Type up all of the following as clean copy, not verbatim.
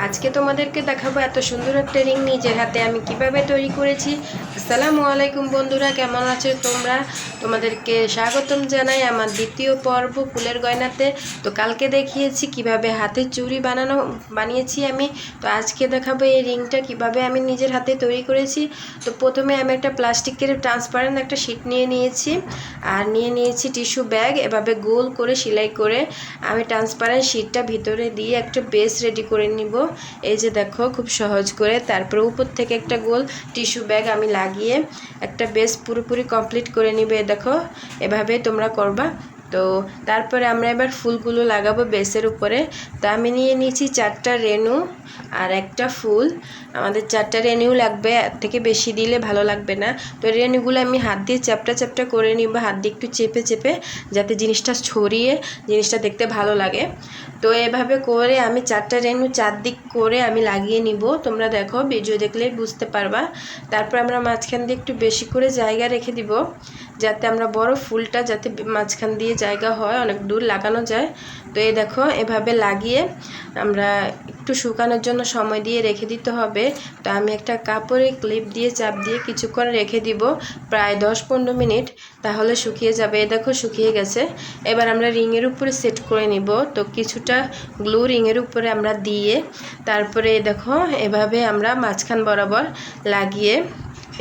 আজকে তোমাদেরকে দেখাবো এত সুন্দর একটা রিং নিজের হাতে আমি কিভাবে তৈরি করেছি। আসসালামু আলাইকুম বন্ধুরা, কেমন আছো তোমরা? তোমাদেরকে স্বাগতম জানাই আমার দ্বিতীয় পর্ব ফুলের গয়নাতে। তো কালকে দেখিয়েছি কিভাবে হাতের চুড়ি বানিয়েছি আমি। তো আজকে দেখাবো এই রিংটা কিভাবে আমি নিজের হাতে তৈরি করেছি। তো প্রথমে আমি একটা প্লাস্টিকের ট্রান্সপারেন্ট একটা শিট নিয়ে নিয়েছি, আর নিয়ে নিয়েছি টিস্যু ব্যাগ। এভাবে গোল করে সেলাই করে আমি ট্রান্সপারেন্ট শিটটা ভিতরে দিয়ে একটা বেস রেডি করে নিব। এই যে দেখো, খুব সহজ করে। তারপরে উপর থেকে একটা গোল টিস্যু ব্যাগ আমি লাগিয়ে একটা বেস পুরোপুরি কমপ্লিট করে নিবে। দেখো, এভাবে তোমরা করবা। তো তারপরে আমরা এবার ফুলগুলো লাগাবো বেসের উপরে। তো আমি নিয়ে নিয়েছি 4টা রেনু আর একটা ফুল। আমাদের 4টা রেনু লাগবে, এর থেকে বেশি দিলে ভালো লাগবে না। তো রেনুগুলো আমি হাত দিয়ে চ্যাপটা চ্যাপটা করে নিব, হাত দিয়ে একটু চেপে চেপে, যাতে জিনিসটা ছড়িয়ে জিনিসটা দেখতে ভালো লাগে। তো এভাবে করে আমি 4টা রেনু 4 দিক করে আমি লাগিয়ে নিব। তোমরা দেখো, ভিডিও দেখলেই বুঝতে পারবা। তারপর আমরা মাঝখান দিয়ে একটু বেশি করে জায়গা রেখে দিব, যাতে আমরা বড় ফুলটা যাতে মাঝখান দিয়ে জায়গা হয়, অনেক দূর লাগানো যায়। তো এই দেখো, এভাবে লাগিয়ে আমরা একটু শুকানোর জন্য সময় দিয়ে রেখে দিতে হবে। তো আমি একটা কাপড়ে ক্লিপ দিয়ে চাপ দিয়ে কিছুক্ষণ রেখে দিব, প্রায় 10-15 মিনিট, তাহলে শুকিয়ে যাবে। এই দেখো, শুকিয়ে গেছে। এবার আমরা রিংয়ের উপরে সেট করে নিব। তো কিছুটা গ্লু রিংয়ের উপরে আমরা দিয়ে, তারপরে দেখো এভাবে আমরা মাঝখান বরাবর লাগিয়ে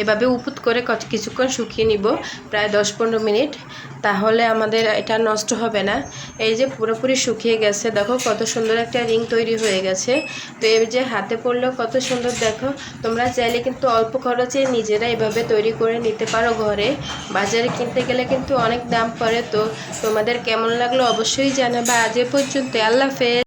এভাবে উপুত করে কিছুক্ষণ শুকিয়ে নিব, প্রায় 10-15 মিনিট, তাহলে আমাদের এটা নষ্ট হবে না। এই যে পুরোপুরি শুকিয়ে গেছে, দেখো কত সুন্দর একটা রিং তৈরি হয়ে গেছে। তো এই যে হাতে পড়লেও কত সুন্দর। দেখো, তোমরা চাইলে কিন্তু অল্প খরচে নিজেরা এভাবে তৈরি করে নিতে পারো ঘরে। বাজারে কিনতে গেলে কিন্তু অনেক দাম পড়ে। তো তোমাদের কেমন লাগলো অবশ্যই জানাবা। আজ এ পর্যন্ত, আল্লাহ হাফেজ।